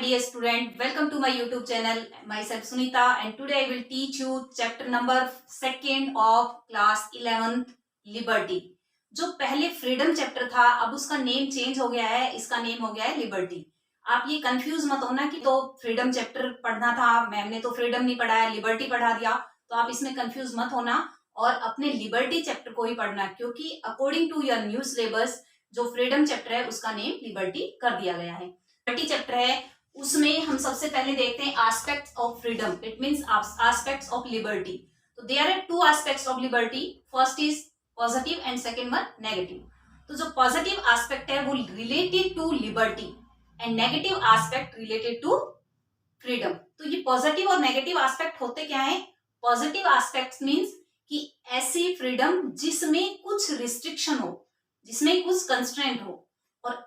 dear student, welcome to my YouTube channel. Myself Sunita and today I will teach you chapter number 2nd of class 11th Liberty. जो पहले freedom chapter था अब उसका name change हो गया है, इसका नेम हो गया है लिबर्टी। आप ये कंफ्यूज मत होना कि तो फ्रीडम चैप्टर पढ़ना था, मैम ने तो फ्रीडम नहीं पढ़ाया, लिबर्टी पढ़ा दिया, तो आप इसमें कंफ्यूज मत होना और अपने लिबर्टी चैप्टर को ही पढ़ना, क्योंकि according to your new syllabus जो फ्रीडम चैप्टर है उसका नेम लिबर्टी कर दिया गया है। लिबर्टी चैप्टर है, उसमें हम सबसे पहले देखते हैं aspects of freedom, it means aspects of liberty. तो there are two aspects of liberty, first is positive and second one negative. तो जो पॉजिटिव एस्पेक्ट है वो related to liberty and negative aspect related to freedom. तो ये positive और negative aspect होते क्या है? पॉजिटिव एस्पेक्ट्स मींस कि ऐसी फ्रीडम जिसमें कुछ रिस्ट्रिक्शन हो, जिसमें कुछ कंस्ट्रेंट हो, और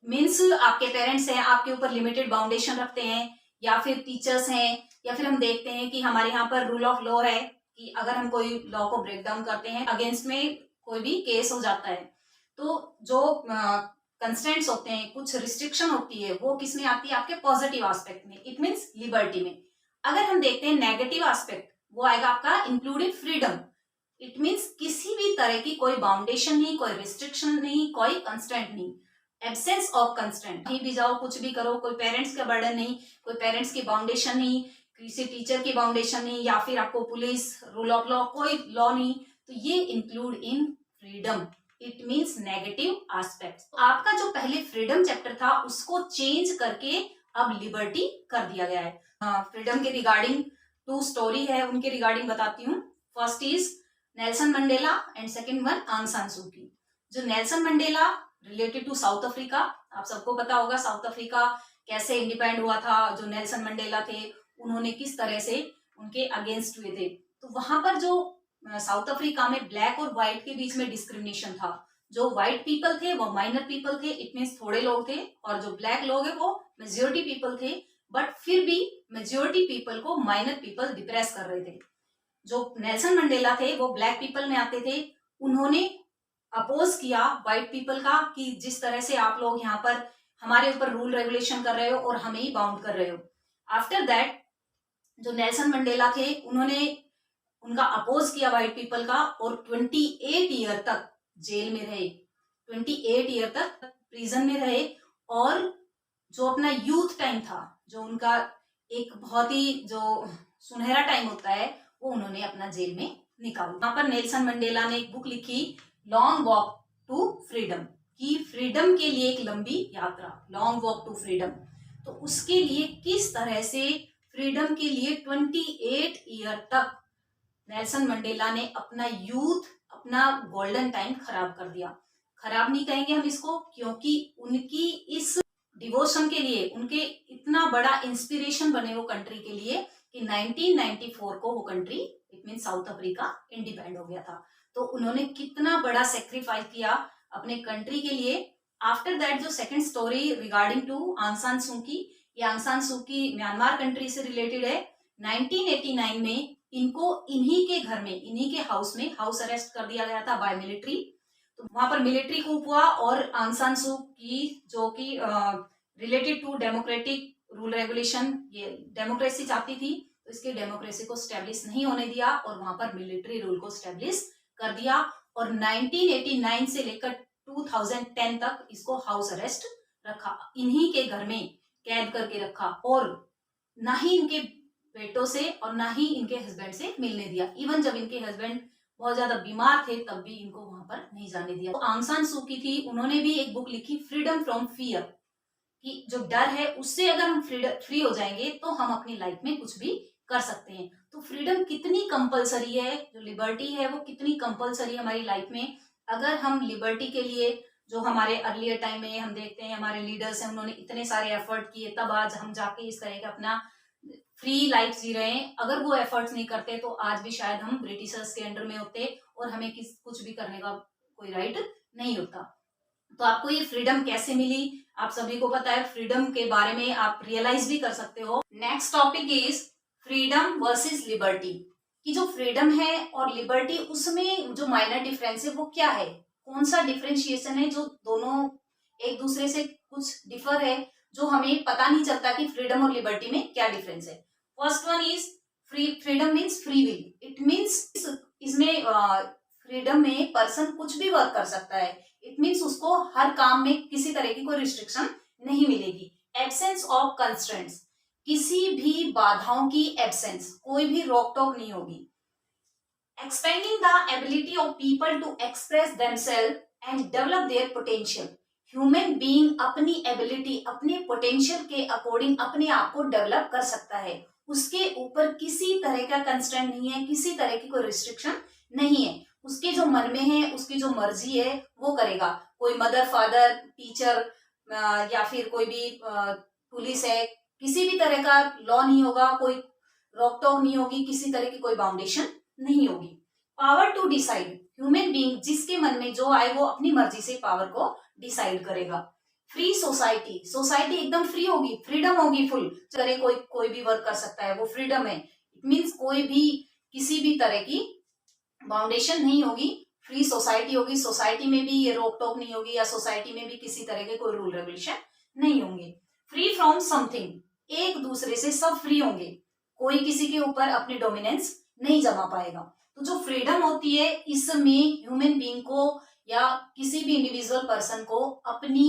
मीन्स आपके पेरेंट्स हैं, आपके ऊपर लिमिटेड बाउंडेशन रखते हैं, या फिर टीचर्स हैं, या फिर हम देखते हैं कि हमारे यहाँ पर रूल ऑफ लॉ है कि अगर हम कोई लॉ को ब्रेक डाउन करते हैं अगेंस्ट में कोई भी केस हो जाता है। तो जो कंस्टेंट्स होते हैं, कुछ रिस्ट्रिक्शन होती है, वो किसमें आती है? आपके पॉजिटिव एस्पेक्ट में, इट मीन्स लिबर्टी में। अगर हम देखते हैं नेगेटिव एस्पेक्ट, वो आएगा आपका इंक्लूडेड फ्रीडम, इट मीन्स किसी भी तरह की कोई बाउंडेशन नहीं, कोई रिस्ट्रिक्शन नहीं, कोई कंस्टेंट नहीं, एब्सेंस ऑफ कंस्टेंट। कहीं भी जाओ, कुछ भी करो, कोई पेरेंट्स का बर्डन नहीं, कोई पेरेंट्स की बाउंडेशन नहीं, किसी टीचर की बाउंडेशन नहीं, या फिर आपको पुलिस, रूल ऑफ लॉ, कोई लॉ नहीं। तो ये include in freedom, it means negative aspects. आपका जो पहले फ्रीडम चैप्टर था उसको चेंज करके अब लिबर्टी कर दिया गया है। फ्रीडम के रिगार्डिंग टू स्टोरी है, उनके रिगार्डिंग बताती हूँ। First is Nelson Mandela and second one Aung San Suu Kyi. जो Nelson Mandela related to South Africa, आप सबको पता होगा साउथ अफ्रीका कैसे इंडिपेंडेंट हुआ था। जो नेल्सन मंडेला थे उन्होंने किस तरह से उनके अगेंस्ट हुए थे। तो वहां पर जो साउथ अफ्रीका में ब्लैक और व्हाइट के बीच में डिस्क्रिमिनेशन था। जो व्हाइट पीपल थे वो माइनर पीपल थे, इट मीन्स थोड़े लोग थे, और जो ब्लैक लोग है वो मेजोरिटी पीपल थे, बट फिर भी मेजोरिटी पीपल को माइनर पीपल डिप्रेस कर रहे थे। जो नेल्सन मंडेला थे वो ब्लैक पीपल में आते थे, उन्होंने अपोज किया व्हाइट पीपल का कि जिस तरह से आप लोग यहाँ पर हमारे ऊपर रूल रेगुलेशन कर रहे हो और हमें ही बाउंड कर रहे हो। आफ्टर दैट जो नेल्सन मंडेला थे उन्होंने उनका अपोज किया व्हाइट पीपल का, और 28 ईयर तक जेल में रहे, 28 ईयर तक प्रिजन में रहे। और जो अपना यूथ टाइम था, जो उनका एक बहुत ही जो सुनहरा टाइम होता है, वो उन्होंने अपना जेल में निकाला। वहां पर नेल्सन मंडेला ने एक बुक लिखी, लॉन्ग वॉक टू फ्रीडम, की फ्रीडम के लिए एक लंबी यात्रा, लॉन्ग वॉक टू फ्रीडम। तो उसके लिए किस तरह से फ्रीडम के लिए 28 ईयर तक नेल्सन मंडेला ने अपना यूथ, अपना गोल्डन टाइम खराब कर दिया। खराब नहीं कहेंगे हम इसको, क्योंकि उनकी इस डिवोशन के लिए, उनके इतना बड़ा इंस्पिरेशन बने वो कंट्री के लिए कि 1994 को वो country, it mean south Africa, independent हो गया था। तो उन्होंने कितना बड़ा सेक्रीफाइस किया अपने कंट्री के लिए। आफ्टर दैट जो सेकंड स्टोरी रिगार्डिंग टू आंग सान सू की, ये आंग सान सू की म्यांमार कंट्री से रिलेटेड है। 1989 में इनको इन्हीं के घर में, इन्हीं के हाउस में हाउस अरेस्ट कर दिया गया था बाय मिलिट्री। तो वहां पर मिलिट्री कूप हुआ और आंग सान सू की, जो कि related to democratic rule regulation, ये डेमोक्रेसी चाहती थी, तो इसके डेमोक्रेसी को स्टेब्लिश नहीं होने दिया और वहां पर मिलिट्री रूल को स्टेब्लिश कर दिया। और 1989 से लेकर 2010 तक इसको हाउस अरेस्ट रखा, इन्हीं के घर में कैद करके रखा, और ना ही इनके बेटों से और ना ही इनके हस्बैंड से मिलने दिया। इवन जब इनके हस्बैंड बहुत ज्यादा बीमार थे तब भी इनको वहां पर नहीं जाने दिया। तो आंग सान सू की थी, उन्होंने भी एक बुक लिखी, फ्रीडम फ्रॉम फियर, कि जो डर है उससे अगर हम फ्री हो जाएंगे तो हम अपनी लाइफ में कुछ भी कर सकते हैं। तो फ्रीडम कितनी कंपलसरी है, जो लिबर्टी है वो कितनी कंपलसरी है हमारी लाइफ में। अगर हम लिबर्टी के लिए, जो हमारे अर्लियर टाइम में हम देखते हैं हमारे लीडर्स हैं, उन्होंने इतने सारे एफर्ट किए, तब आज हम जाके इस तरह का अपना फ्री लाइफ जी रहे हैं। अगर वो एफर्ट्स नहीं करते तो आज भी शायद हम ब्रिटिशर्स के अंडर में होते और हमें कुछ भी करने का कोई राइट नहीं होता। तो आपको ये फ्रीडम कैसे मिली, आप सभी को पता है। फ्रीडम के बारे में आप रियलाइज भी कर सकते हो। Next topic is freedom versus liberty, कि जो फ्रीडम है और लिबर्टी, उसमें जो माइनर डिफरेंस है वो क्या है, कौन सा डिफरेंशिएशन है जो दोनों एक दूसरे से कुछ डिफर है, जो हमें पता नहीं चलता कि फ्रीडम और लिबर्टी में क्या डिफरेंस है। First one is freedom means free will. It means इसमें फ्रीडम में पर्सन कुछ भी वर्क कर सकता है। इट मीन्स उसको हर काम में किसी तरह की कोई रिस्ट्रिक्शन नहीं मिलेगी। एब्सेंस ऑफ कंस्ट्रेंट्स, किसी भी बाधाओं की एब्सेंस, कोई भी रोक टोक नहीं होगी। Expanding the ability of people to express themselves and develop their potential. Human being अपनी एबिलिटी, अपने पोटेंशियल के अकॉर्डिंग अपने आप को डेवलप कर सकता है। उसके ऊपर किसी तरह का कंस्ट्रेंट नहीं है, किसी तरह की कोई रिस्ट्रिक्शन नहीं है। उसके जो मन में है, उसकी जो मर्जी है वो करेगा। कोई मदर, फादर, टीचर या फिर कोई भी पुलिस है, किसी भी तरह का लॉ नहीं होगा, कोई रोक टोक नहीं होगी, किसी तरह की कोई बाउंडेशन नहीं होगी। Power to decide, human being जिसके मन में जो आए वो अपनी मर्जी से पावर को डिसाइड करेगा। फ्री सोसाइटी, सोसाइटी एकदम फ्री होगी, फ्रीडम होगी फुल, करे कोई भी वर्क कर सकता है, वो फ्रीडम है। इट मीन्स कोई भी किसी भी तरह की बाउंडेशन नहीं होगी, फ्री सोसाइटी होगी। सोसाइटी में भी ये रोक टोक नहीं होगी, या सोसाइटी में भी किसी तरह के कोई रूल रेगुलेशन नहीं होंगे। फ्री फ्रॉम समथिंग, एक दूसरे से सब फ्री होंगे, कोई किसी के ऊपर अपनी डोमिनेंस नहीं जमा पाएगा। तो जो फ्रीडम होती है, इसमें ह्यूमन बीइंग को या किसी भी इंडिविजुअल पर्सन को अपनी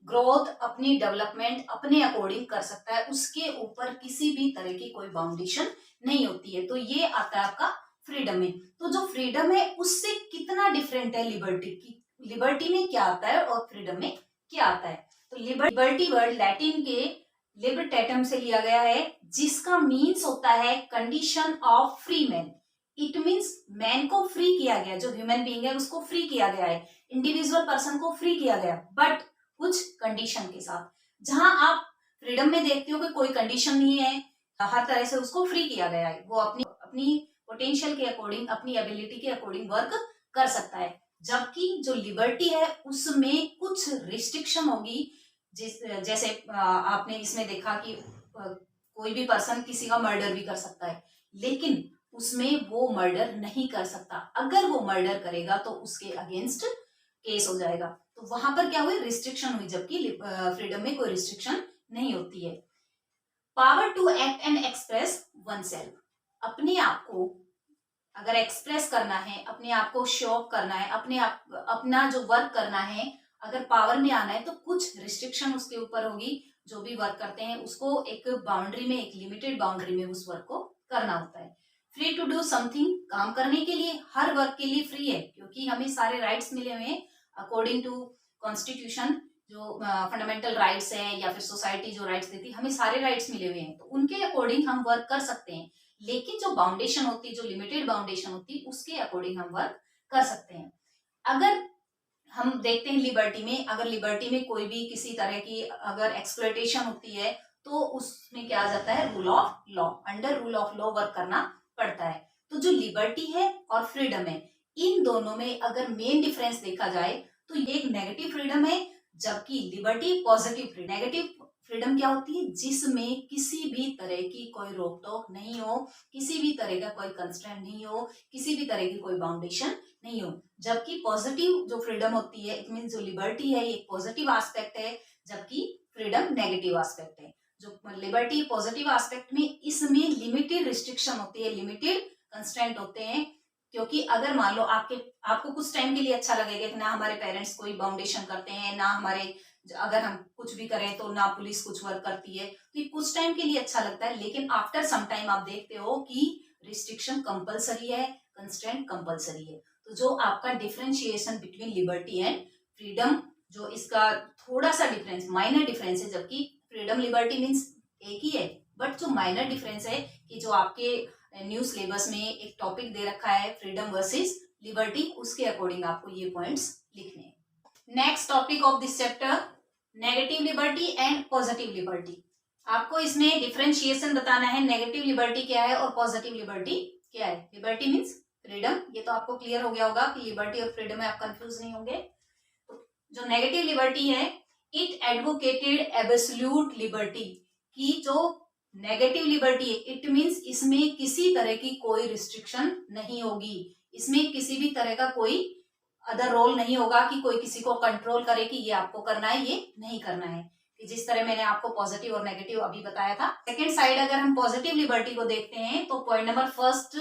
ग्रोथ, अपनी डेवलपमेंट अपने अकॉर्डिंग कर सकता है, उसके ऊपर किसी भी तरह की कोई बाउंडेशन नहीं होती है। तो ये आता है आपका फ्रीडम में। तो जो फ्रीडम है उससे कितना डिफरेंट है लिबर्टी की, लिबर्टी में क्या आता है और फ्रीडम में क्या आता है। तो लिबर्टी वर्ड लैटिन के लिबर्टेटम से लिया गया है, जिसका मीन्स होता है condition of free man. It means man को फ्री किया गया, जो ह्यूमन बीइंग है उसको फ्री किया गया है, इंडिविजुअल पर्सन को फ्री किया गया, बट कुछ कंडीशन के साथ। जहां आप फ्रीडम में देखते हो कि कोई कंडीशन नहीं है, हर तरह से उसको फ्री किया गया है, वो अपनी अपनी पोटेंशियल के अकॉर्डिंग, अपनी एबिलिटी के अकॉर्डिंग वर्क कर सकता है। जबकि जो लिबर्टी है उसमें कुछ रिस्ट्रिक्शन होगी, जैसे आपने इसमें देखा कि कोई भी पर्सन किसी का मर्डर भी कर सकता है, लेकिन उसमें वो मर्डर नहीं कर सकता। अगर वो मर्डर करेगा तो उसके अगेंस्ट केस हो जाएगा। तो वहां पर क्या हुई, रिस्ट्रिक्शन हुई, जबकि फ्रीडम में कोई रिस्ट्रिक्शन नहीं होती है। Power to act and express one self, अपने आप को अगर एक्सप्रेस करना है, अपने आप को शो ऑफ करना है, अपने आप अपना जो वर्क करना है, अगर पावर में आना है तो कुछ रिस्ट्रिक्शन उसके ऊपर होगी। जो भी वर्क करते हैं उसको एक बाउंड्री में, एक लिमिटेड बाउंड्री में उस वर्क को करना होता है। फ्री टू डू समथिंग, काम करने के लिए, हर वर्क के लिए फ्री है, क्योंकि हमें सारे राइट्स मिले हुए हैं अकॉर्डिंग टू कॉन्स्टिट्यूशन। जो फंडामेंटल राइट्स हैं या फिर सोसाइटी जो राइट्स देती है, हमें सारे राइट्स मिले हुए हैं, तो उनके अकॉर्डिंग हम वर्क कर सकते हैं। लेकिन जो बाउंडेशन होती है, जो लिमिटेड बाउंडेशन होती है, उसके अकॉर्डिंग हम वर्क कर सकते हैं। अगर हम देखते हैं लिबर्टी में, अगर लिबर्टी में कोई भी किसी तरह की अगर एक्सप्लॉयटेशन होती है तो उसमें क्या आ जाता है, rule of law, under rule of law work करना पड़ता है। तो जो लिबर्टी है और फ्रीडम है, इन दोनों में अगर मेन डिफरेंस देखा जाए तो ये एक नेगेटिव फ्रीडम है, जबकि liberty positive freedom. Negative freedom क्या होती है, जिसमें किसी भी तरह की कोई रोक टोक नहीं हो, किसी भी तरह का कोई कंस्ट्रेंट नहीं हो, किसी भी तरह की कोई बाउंडेशन नहीं हो। जबकि पॉजिटिव जो फ्रीडम होती है, इट मीन जो लिबर्टी है, ये पॉजिटिव एस्पेक्ट है, जबकि फ्रीडम नेगेटिव एस्पेक्ट है। जो लिबर्टी पॉजिटिव एस्पेक्ट में, इसमें लिमिटेड रिस्ट्रिक्शन होती है, लिमिटेड कंस्ट्रेंट होते हैं। क्योंकि अगर मान लो आपको कुछ टाइम के लिए अच्छा लगेगा कि ना हमारे पेरेंट्स कोई बाउंडेशन करते हैं, ना हमारे, अगर हम कुछ भी करें तो ना पुलिस कुछ वर्क करती है, तो ये कुछ टाइम के लिए अच्छा लगता है, लेकिन आफ्टर सम टाइम आप देखते हो कि रिस्ट्रिक्शन कंपलसरी है, कंस्ट्रेंट कंपलसरी है। तो जो आपका differentiation between liberty and freedom, जो इसका थोड़ा सा डिफरेंस, माइनर डिफरेंस है, जबकि फ्रीडम लिबर्टी मीन्स एक ही है, बट जो माइनर डिफरेंस है कि जो आपके न्यू सिलेबस में एक टॉपिक दे रखा है फ्रीडम वर्सेस लिबर्टी, उसके अकॉर्डिंग आपको ये पॉइंट्स लिखने हैं। Next topic of this chapter, negative liberty and positive liberty. आपको इसमें डिफरेंशिएशन बताना है, नेगेटिव लिबर्टी क्या है और पॉजिटिव लिबर्टी क्या है। लिबर्टी मीन्स फ्रीडम, ये तो आपको क्लियर हो गया होगा कि लिबर्टी और फ्रीडम में आप कंफ्यूज नहीं होंगे। तो जो नेगेटिव लिबर्टी है, इट एडवोकेटेड एब्सोल्यूट लिबर्टी, की जो नेगेटिव लिबर्टी है, इट मीन्स इसमें किसी तरह की कोई रिस्ट्रिक्शन नहीं होगी, इसमें किसी भी तरह का कोई अदर रोल नहीं होगा कि कोई किसी को कंट्रोल करे कि ये आपको करना है, ये नहीं करना है। कि जिस तरह मैंने आपको पॉजिटिव और नेगेटिव अभी बताया था। सेकेंड साइड अगर हम पॉजिटिव लिबर्टी को देखते हैं तो point number first,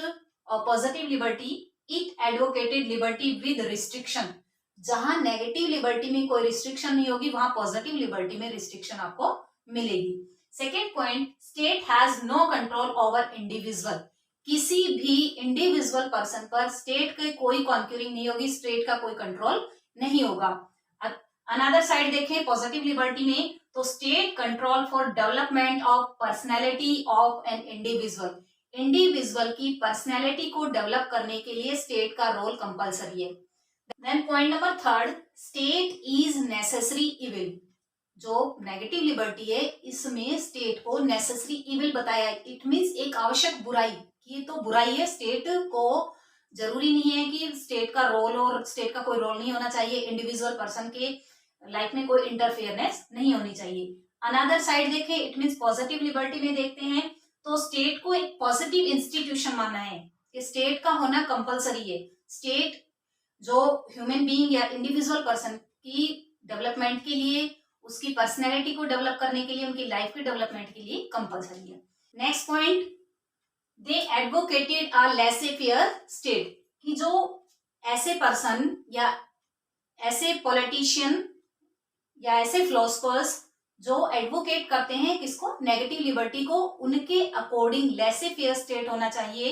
positive liberty, it advocated liberty with restriction. जहां नेगेटिव लिबर्टी में कोई रिस्ट्रिक्शन नहीं होगी, वहां पॉजिटिव लिबर्टी में रिस्ट्रिक्शन आपको मिलेगी। Second point, state has no control over individual. किसी भी इंडिविजुअल पर्सन पर स्टेट के कोई कॉन्क्यूरिंग नहीं होगी, स्टेट का कोई कंट्रोल नहीं होगा। अनदर साइड देखें पॉजिटिव लिबर्टी में, तो state control for development of personality of an individual. Individual की पर्सनैलिटी को डेवलप करने के लिए स्टेट का रोल कंपलसरी है। Then point number third, state is necessary evil. जो नेगेटिव लिबर्टी है इसमें स्टेट को नेसेसरी इविल बताया, इट मीन्स एक आवश्यक बुराई, ये तो बुराई है, स्टेट को जरूरी नहीं है कि स्टेट का रोल और स्टेट का कोई रोल नहीं होना चाहिए, इंडिविजुअल पर्सन के लाइफ में कोई इंटरफेयरनेस नहीं होनी चाहिए। अनदर साइड देखें, इट मीन्स पॉजिटिव लिबर्टी में देखते हैं तो स्टेट को एक पॉजिटिव इंस्टीट्यूशन मानना है कि स्टेट का होना कंपलसरी है। स्टेट जो ह्यूमन बीइंग या इंडिविजुअल पर्सन की डेवलपमेंट के लिए, उसकी पर्सनैलिटी को डेवलप करने के लिए, उनकी लाइफ के डेवलपमेंट के लिए कंपलसरी है। नेक्स्ट पॉइंट, दे एडवोकेटेड अ लेसेफेयर स्टेट, कि जो ऐसे पर्सन या ऐसे पॉलिटिशियन या ऐसे फिलोसफर्स जो एडवोकेट करते हैं किसको, नेगेटिव लिबर्टी को, उनके अकॉर्डिंग लेसेफेयर स्टेट होना चाहिए।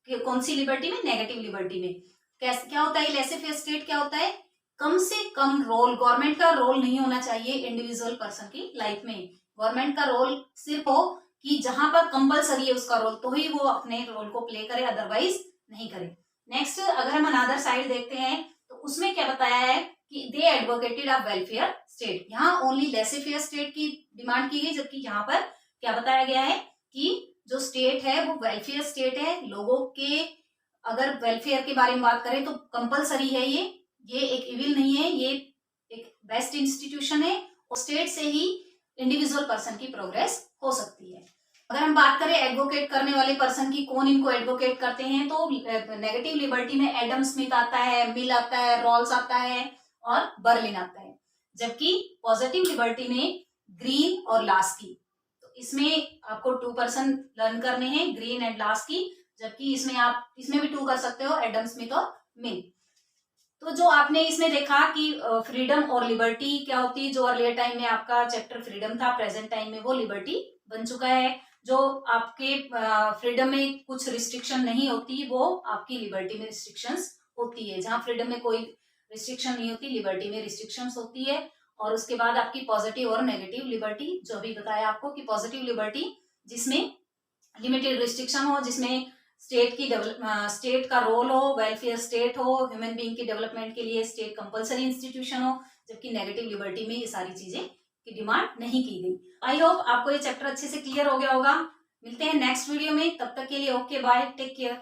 कि कौन सी लिबर्टी में, नेगेटिव लिबर्टी में। क्या होता है लेसेफेयर स्टेट, क्या होता है, कम से कम रोल, गवर्नमेंट का रोल नहीं होना चाहिए इंडिविजुअल पर्सन की लाइफ में। गवर्नमेंट का रोल सिर्फ हो कि जहां पर कंपलसरी है उसका रोल, तो ही वो अपने रोल को प्ले करे, अदरवाइज नहीं करे। नेक्स्ट अगर हम अनदर साइड देखते हैं तो उसमें क्या बताया है कि दे एडवोकेटेड अ वेलफेयर स्टेट। यहाँ ओनली लेसेफेयर स्टेट की डिमांड की गई, जबकि यहाँ पर क्या बताया गया है कि जो स्टेट है वो वेलफेयर स्टेट है। लोगों के अगर वेलफेयर के बारे में बात करें तो कंपलसरी है, ये एक इविल नहीं है, ये एक बेस्ट इंस्टीट्यूशन है और स्टेट से ही इंडिविजुअल पर्सन की प्रोग्रेस हो सकती है। अगर हम बात करें एडवोकेट करने वाले पर्सन की, कौन इनको एडवोकेट करते हैं, तो नेगेटिव लिबर्टी में एडम स्मिथ आता है, मिल आता है, रॉल्स आता है और बर्लिन आता है। जबकि पॉजिटिव लिबर्टी में ग्रीन और लास्की। तो इसमें आपको 2 पर्सन लर्न करने हैं, ग्रीन एंड लास्की, जबकि इसमें आप इसमें भी 2 कर सकते हो, एडम स्मिथ और मिल। तो जो आपने इसमें देखा कि फ्रीडम और लिबर्टी क्या होती है, जो अर्लियर टाइम में आपका चैप्टर फ्रीडम था, प्रेजेंट टाइम में वो लिबर्टी बन चुका है। जो आपके फ्रीडम में कुछ रिस्ट्रिक्शन नहीं होती, वो आपकी लिबर्टी में रिस्ट्रिक्शंस होती है। जहां फ्रीडम में कोई रिस्ट्रिक्शन नहीं होती, लिबर्टी में रिस्ट्रिक्शंस होती है। और उसके बाद आपकी पॉजिटिव और नेगेटिव लिबर्टी, जो अभी बताया आपको कि पॉजिटिव लिबर्टी जिसमें लिमिटेड रिस्ट्रिक्शन हो, जिसमें स्टेट का रोल हो, वेलफेयर स्टेट हो, ह्यूमन बीइंग की डेवलपमेंट के लिए स्टेट कंपलसरी इंस्टीट्यूशन हो, जबकि नेगेटिव लिबर्टी में ये सारी चीजें की डिमांड नहीं की गई। आई होप आपको ये चैप्टर अच्छे से क्लियर हो गया होगा। मिलते हैं नेक्स्ट वीडियो में, तब तक के लिए ओके बाय, टेक केयर।